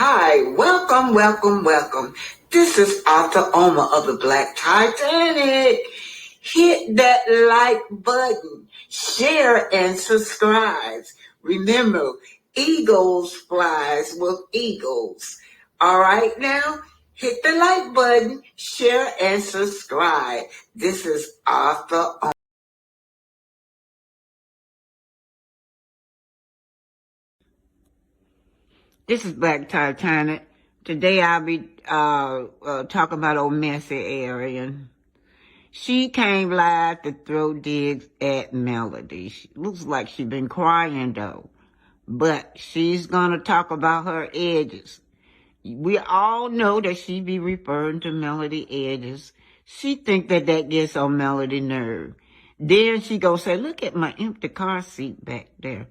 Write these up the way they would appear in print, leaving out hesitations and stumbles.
Hi, welcome. This is Arthur Oma of the Black Titanic. Hit that like button, share and subscribe. Remember, eagles flies with eagles. All right now, hit the like button, share and subscribe. This is Arthur Oma. This is Black Titanic. Today I'll be talking about old messy Arian. She came live to throw digs at Melody. She looks like she's been crying though. But she's gonna talk about her edges. We all know that she be referring to Melody edges. She think that gets on Melody nerve. Then she gonna say, look at my empty car seat back there.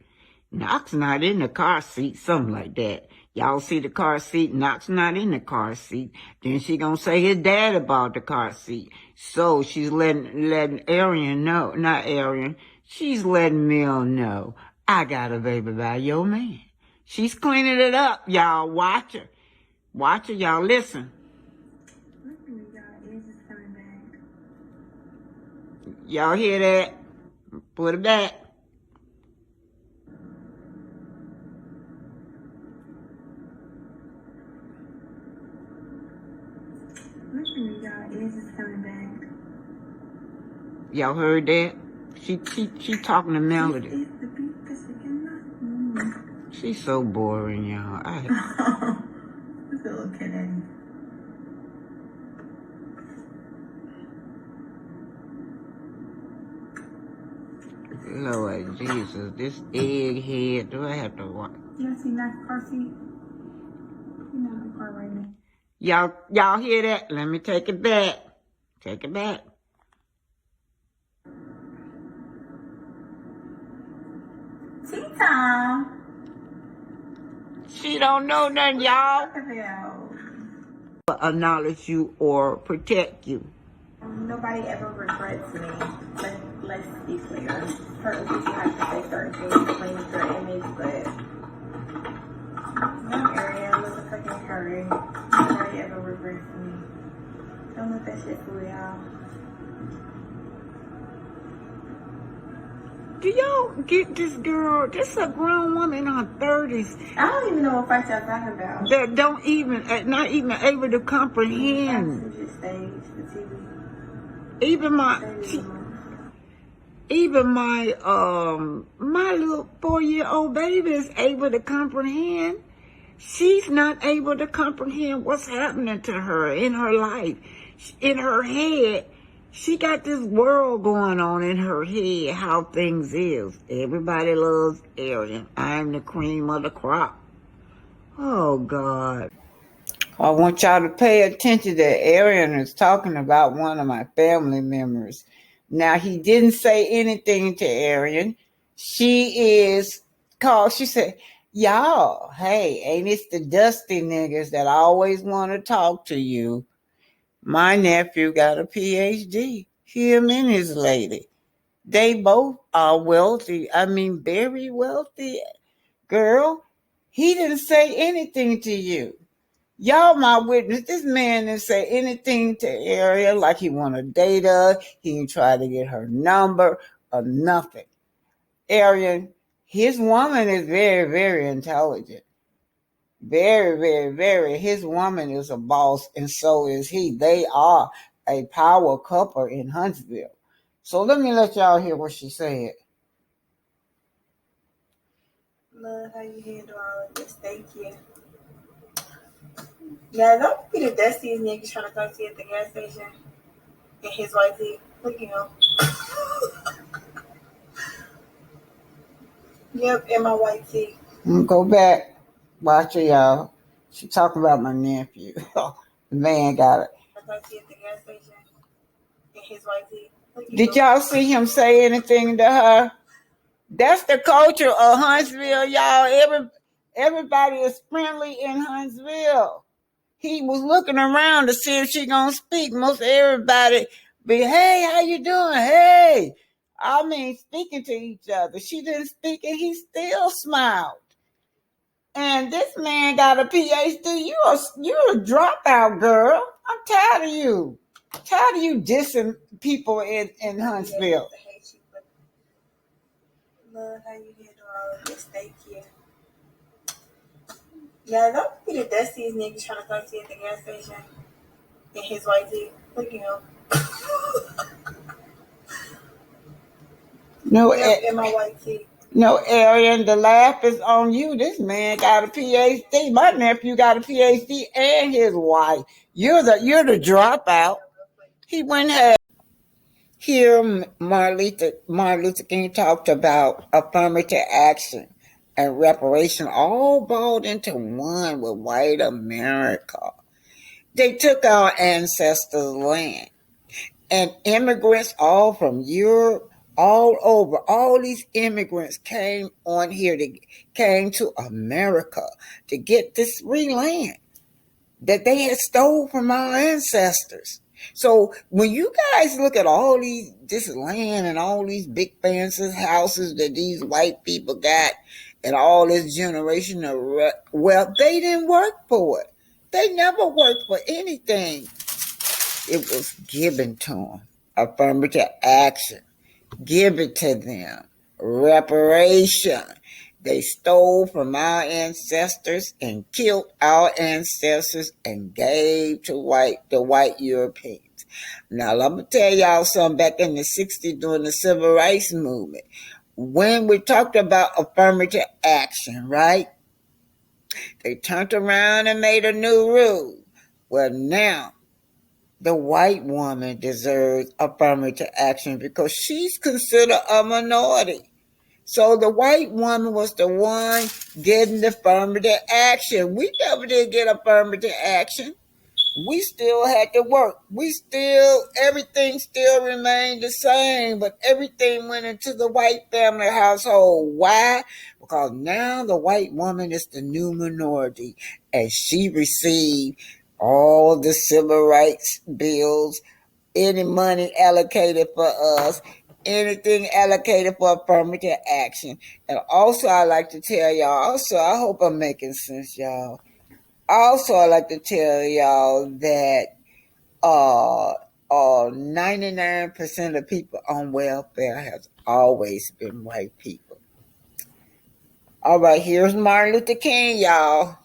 Knox not in the car seat, something like that. Y'all see the car seat, Knox not in the car seat. Then she gonna say his daddy bought the car seat. So she's letting Arian know, not Arian, she's letting Mill know, I got a baby by your man. She's cleaning it up, y'all. Watch her. Watch her, y'all. Listen. Y'all hear that? Put it back. Y'all heard that? She talking to Melody. She's so boring, y'all. Just a little kid. Lord Jesus, this egghead. Do I have to watch? You see that car seat? You know the car right now. Y'all hear that? Let me take it back. Take it back. Tea time. She don't know nothing, y'all. Acknowledge you or protect you. Nobody ever regrets me. Let's be clear. Certain people have to say certain things to clean their image, but no area was a freaking hurry. Nobody ever regrets me. Don't let that shit fool y'all. Do y'all get this girl? This is a grown woman in her 30s. I don't even know what fight y'all talking about. That don't even, not even able to comprehend. Just stage the TV. Even my little 4-year-old baby is able to comprehend. She's not able to comprehend what's happening to her in her life. In her head, she got this world going on in her head, how things is. Everybody loves Arian. I'm the cream of the crop. Oh, God. I want y'all to pay attention that Arian is talking about one of my family members. Now, he didn't say anything to Arian. She said, y'all, hey, ain't it the dusty niggas that always want to talk to you? My nephew got a PhD, him and his lady. They both are wealthy. I mean, very wealthy. Girl, he didn't say anything to you. Y'all my witness. This man didn't say anything to Ariel like he want to date her. He didn't try to get her number or nothing. Ariel, his woman is very, very intelligent. Very, very, very. His woman is a boss and so is he. They are a power couple in Huntsville. So let me let y'all hear what she said. Love how you handle all of this. Thank you. Yeah, don't be the dustiest nigga trying to talk to you at the gas station in his white tee. Look at him. Yep, in my white tee. Go back. Watch it, y'all. She talking about my nephew. The man got it. Talk to you at the gas station in his white tee. Did y'all see him say anything to her? That's the culture of Huntsville, y'all. Everybody is friendly in Huntsville. He was looking around to see if she gonna speak. Most everybody be, hey, how you doing? Hey. I mean, speaking to each other. She didn't speak and he still smiled. And this man got a PhD. You're a dropout, girl. I'm tired of you. Tired of you dissing people in Huntsville. Love how you handle all of this. Thank you. Yeah, don't be the dustiest nigga trying to talk to you at the gas station in his white tee. Look at him. No, In my white tee. No, Arian, the laugh is on you. This man got a PhD. My nephew got a PhD and his wife. You're the dropout. He went ahead. Here, Martin Luther King talked about affirmative action and reparation, all balled into one with white America. They took our ancestors' land, and immigrants all from Europe, all over, all these immigrants came to America to get this free land that they had stole from our ancestors. So when you guys look at all this land and all these big fancy houses that these white people got and all this generation of wealth, they didn't work for it. They never worked for anything. It was given to them. Affirmative action. Give it to them. Reparation. They stole from our ancestors and killed our ancestors and gave to the white Europeans. Now, let me tell y'all something. Back in the 60s during the Civil Rights Movement, when we talked about affirmative action, right? They turned around and made a new rule. Well, now, the white woman deserves affirmative action because she's considered a minority. So the white woman was the one getting affirmative action. We never did get affirmative action. We still had to work. Everything still remained the same, but everything went into the white family household. Why? Because now the white woman is the new minority, and she received all the civil rights bills, any money allocated for us, anything allocated for affirmative action. And also, I like to tell y'all, I hope I'm making sense, y'all. Also, I like to tell y'all that 99% of people on welfare has always been white people. All right, here's Martin Luther King, y'all.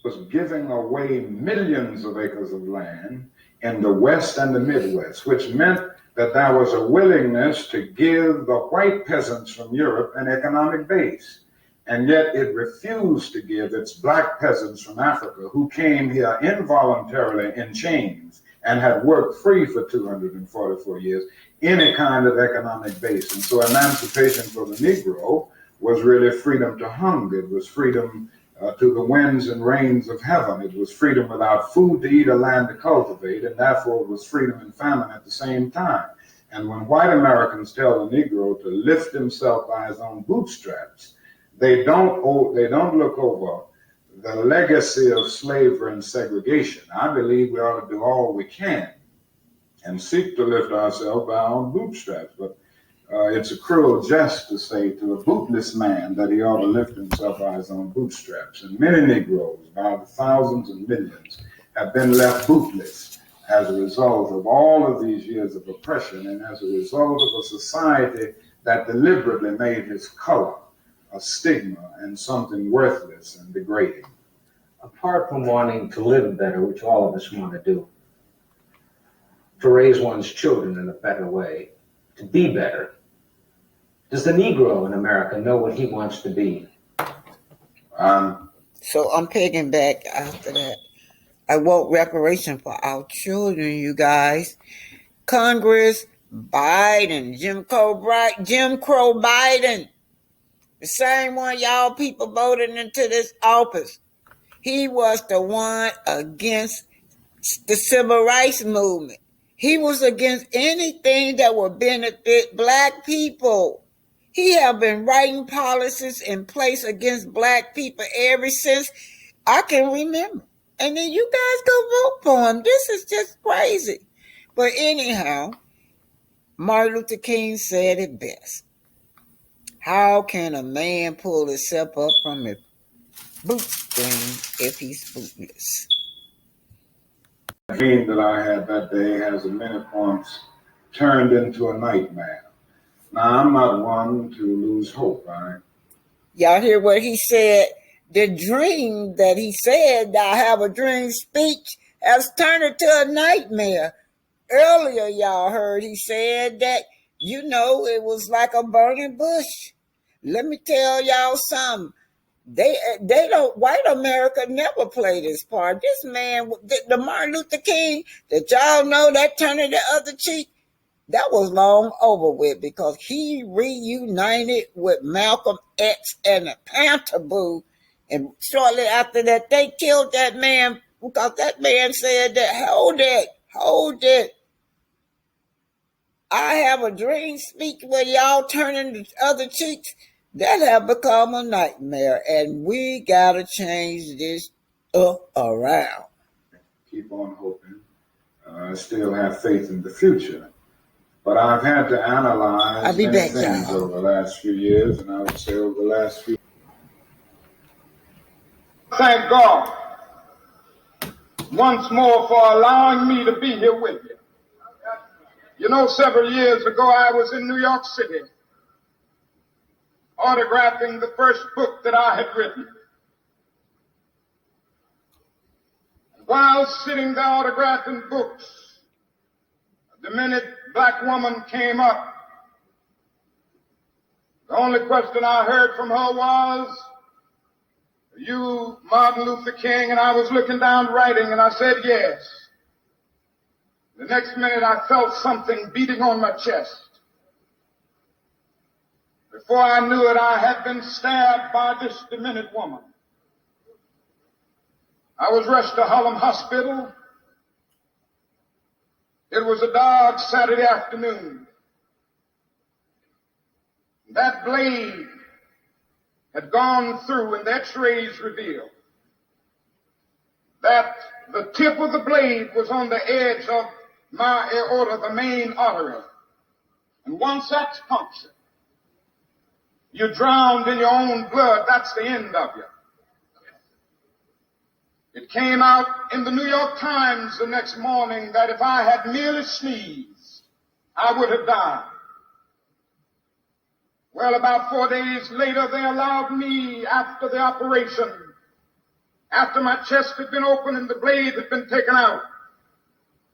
Was giving away millions of acres of land in the West and the Midwest, which meant that there was a willingness to give the white peasants from Europe an economic base. And yet it refused to give its black peasants from Africa, who came here involuntarily in chains and had worked free for 244 years, any kind of economic base. And so emancipation for the Negro was really freedom to hunger. It was freedom to the winds and rains of heaven. It was freedom without food to eat or land to cultivate, and therefore it was freedom and famine at the same time. And when white Americans tell the Negro to lift himself by his own bootstraps, they don't look over the legacy of slavery and segregation. I believe we ought to do all we can and seek to lift ourselves by our own bootstraps. But it's a cruel jest to say to a bootless man that he ought to lift himself by his own bootstraps. And many Negroes, by the thousands and millions, have been left bootless as a result of all of these years of oppression and as a result of a society that deliberately made his color a stigma and something worthless and degrading. Apart from wanting to live better, which all of us want to do, to raise one's children in a better way, to be better, does the Negro in America know what he wants to be? So I'm picking back after that. I want reparation for our children, you guys. Congress, Biden, Jim Crow Biden, the same one y'all people voted into this office. He was the one against the civil rights movement. He was against anything that would benefit black people. He have been writing policies in place against black people ever since I can remember. And then you guys go vote for him. This is just crazy. But anyhow, Martin Luther King said it best. How can a man pull himself up from bootstring if he's bootless. The dream that I had that day has in many points turned into a nightmare. Now, I'm not one to lose hope, right? Y'all hear what he said? The dream that he said, I have a dream speech, has turned into a nightmare. Earlier, y'all heard he said that, it was like a burning bush. Let me tell y'all something. They don't, white America never played this part. This man, the Martin Luther King that y'all know that turning the other cheek, that was long over with because he reunited with Malcolm X and the Panther Boo. And shortly after that, they killed that man because that man said that, hold it. I have a dream speak where y'all turning the other cheeks. That have become a nightmare, and we gotta change this around. Keep on hoping. I still have faith in the future. But I've had to analyze many things over the last few years, and I would say over the last few. Thank God once more for allowing me to be here with you. Several years ago, I was in New York City autographing the first book that I had written. While sitting there autographing books, the minute black woman came up, the only question I heard from her was, "You Martin Luther King?" And I was looking down writing, and I said, "Yes." The next minute, I felt something beating on my chest. Before I knew it, I had been stabbed by this demented woman. I was rushed to Harlem Hospital. It was a dark Saturday afternoon. That blade had gone through, and the x-rays revealed that the tip of the blade was on the edge of my aorta, the main artery. And once that's punctured, you're drowned in your own blood. That's the end of you. It came out in the New York Times the next morning that if I had merely sneezed, I would have died. Well, about 4 days later, they allowed me, after the operation, after my chest had been opened and the blade had been taken out,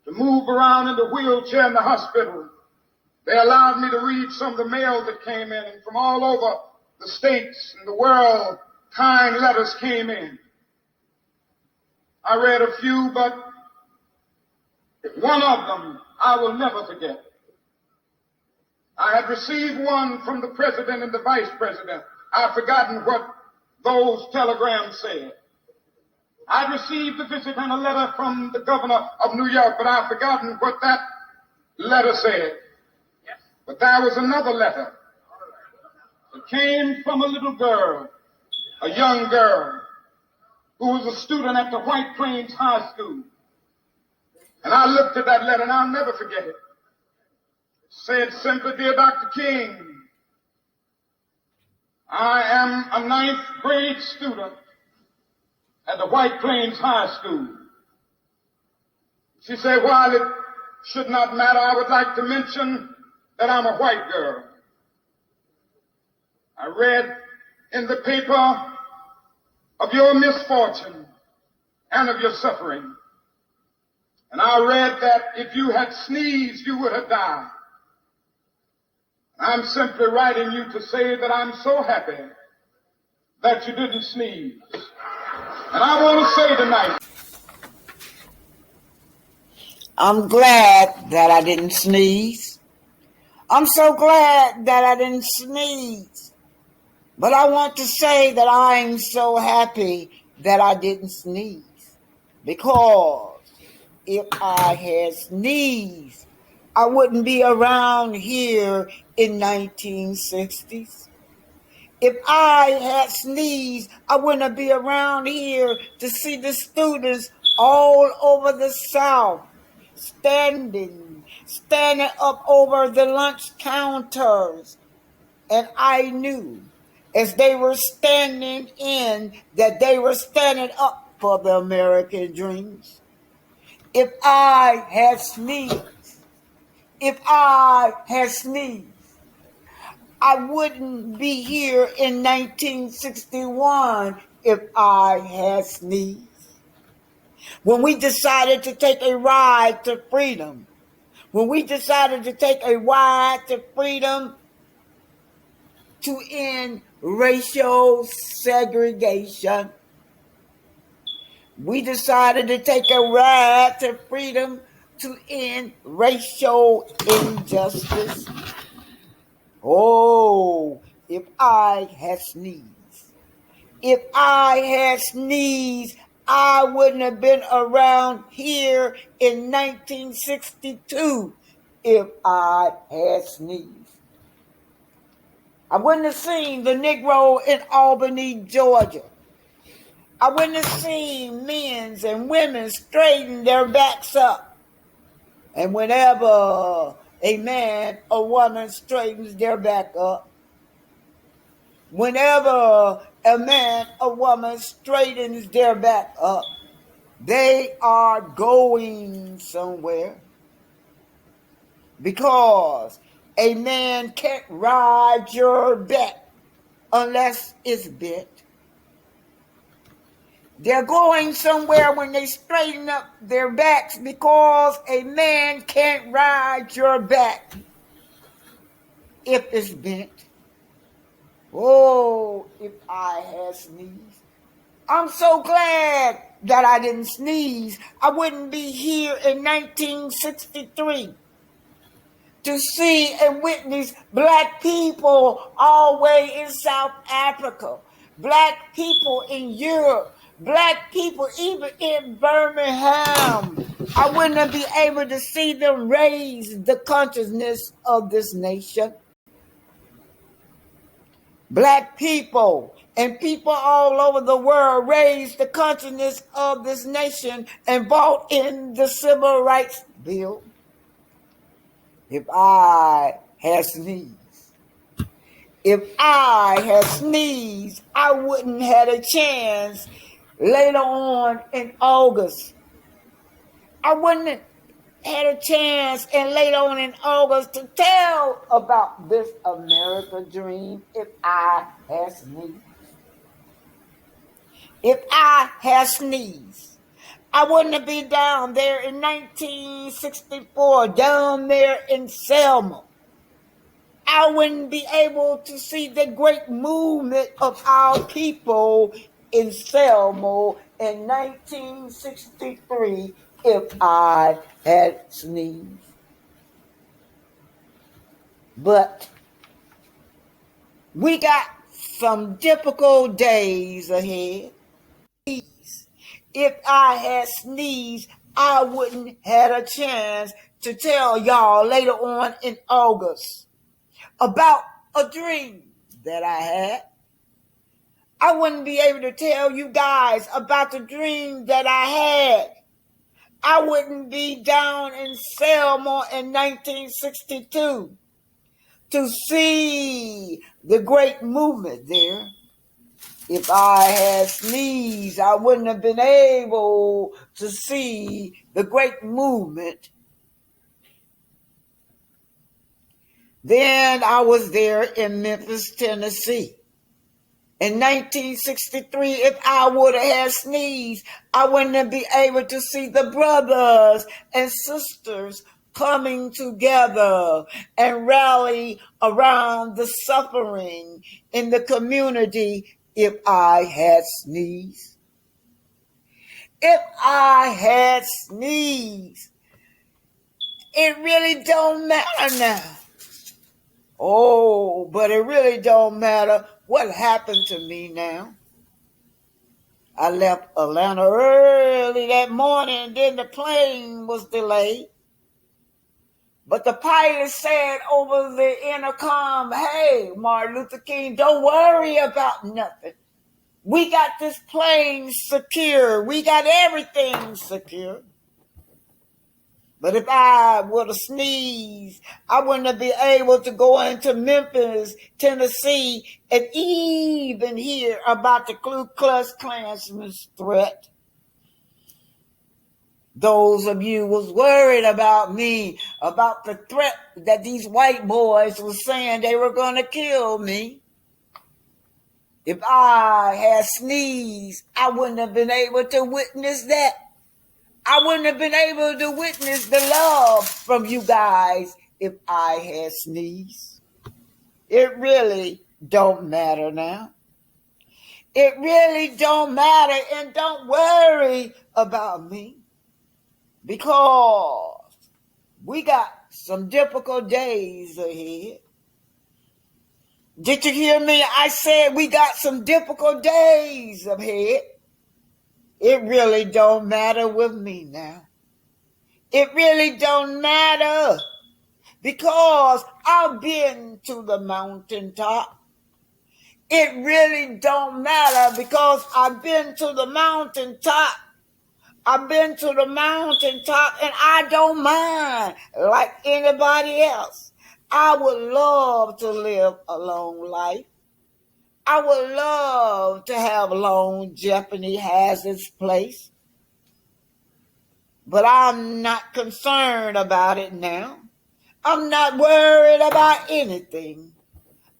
to move around in the wheelchair in the hospital. They allowed me to read some of the mail that came in, and from all over the states and the world, kind letters came in. I read a few, but one of them I will never forget. I had received one from the president and the vice president. I've forgotten what those telegrams said. I received a visit and a letter from the governor of New York, but I've forgotten what that letter said. But there was another letter. It came from a little girl, a young girl, who was a student at the White Plains High School. And I looked at that letter, and I'll never forget it. It said simply, "Dear Dr. King, I am a 9th grade student at the White Plains High School." She said, "While it should not matter, I would like to mention that I'm a white girl. I read in the paper of your misfortune and of your suffering. And I read that if you had sneezed, you would have died. I'm simply writing you to say that I'm so happy that you didn't sneeze. And I want to say tonight, I'm glad that I didn't sneeze. I'm so glad that I didn't sneeze. But I want to say that I'm so happy that I didn't sneeze. Because if I had sneezed, I wouldn't be around here in 1960s. If I had sneezed, I wouldn't be around here to see the students all over the South standing up over the lunch counters. And I knew as they were standing in, that they were standing up for the American dreams. If I had sneezed, I wouldn't be here in 1961 if I had sneezed. When we decided to take a ride to freedom, when we decided to take a ride to freedom to end racial segregation, we decided to take a ride to freedom to end racial injustice. Oh, if I had sneezed. If I had sneezed, I wouldn't have been around here in 1962 if I had sneezed. I wouldn't have seen the Negro in Albany, Georgia. I wouldn't have seen men and women straighten their backs up. And whenever a man or woman straightens their back up, whenever a man or woman straightens their back up, they are going somewhere. Because a man can't ride your back unless it's bent. They're going somewhere when they straighten up their backs, because a man can't ride your back if it's bent. Oh, if I had sneezed. I'm so glad that I didn't sneeze. I wouldn't be here in 1963 to see and witness black people all the way in South Africa, black people in Europe, black people even in Birmingham. I wouldn't be able to see them raise the consciousness of this nation. Black people and people all over the world raised the consciousness of this nation and brought in the Civil Rights Bill. If I had sneezed, I wouldn't have a chance later on in August. I wouldn't have had a chance and later on in August to tell about this American dream if I had sneezed. If I had sneezed, I wouldn't have been down there in 1964, down there in Selma. I wouldn't be able to see the great movement of our people in Selma in 1963 if I had sneezed. But we got some difficult days ahead. If I had sneezed, I wouldn't have a chance to tell y'all later on in August about a dream that I had. I wouldn't be able to tell you guys about the dream that I had. I wouldn't be down in Selma in 1962 to see the great movement there. If I had sneezed, I wouldn't have been able to see the great movement. Then I was there in Memphis, Tennessee. In 1963, if I would have had sneezed, I wouldn't have been able to see the brothers and sisters coming together and rally around the suffering in the community if I had sneezed. If I had sneezed, it really don't matter now. Oh, but it really don't matter what happened to me now. I left Atlanta early that morning, and then the plane was delayed. But the pilot said over the intercom, "Hey, Martin Luther King, don't worry about nothing. We got this plane secure. We got everything secure." But if I would have sneezed, I wouldn't have been able to go into Memphis, Tennessee, and even hear about the Ku Klux Klansman's threat. Those of you was worried about me, about the threat that these white boys were saying they were going to kill me. If I had sneezed, I wouldn't have been able to witness that. I wouldn't have been able to witness the love from you guys if I had sneezed. It really don't matter now. It really don't matter, and don't worry about me, because we got some difficult days ahead. Did you hear me? I said we got some difficult days ahead. It really don't matter with me now. It really don't matter, because I've been to the mountaintop. It really don't matter, because I've been to the mountaintop. I've been to the mountaintop, and I don't mind like anybody else. I would love to live a long life. I would love to have longevity has its place. But I'm not concerned about it now. I'm not worried about anything.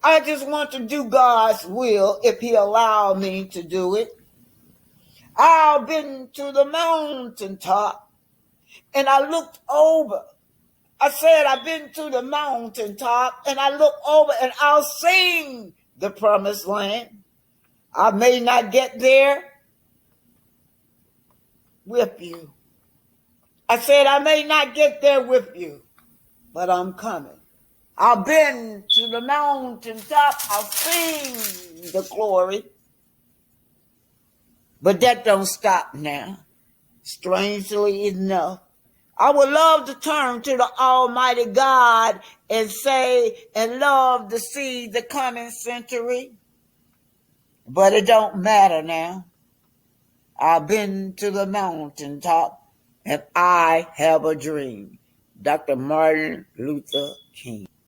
I just want to do God's will if He allow me to do it. I've been to the mountaintop, and I looked over. I said I've been to the mountaintop, and I looked over, and I'll sing the promised land. I may not get there with you. I said I may not get there with you, but I'm coming. I've been to the mountaintop. I'll sing the glory. But that don't stop now. Strangely enough, I would love to turn to the Almighty God and say and love to see the coming century. But it don't matter now. I've been to the mountaintop, and I have a dream. Dr. Martin Luther King.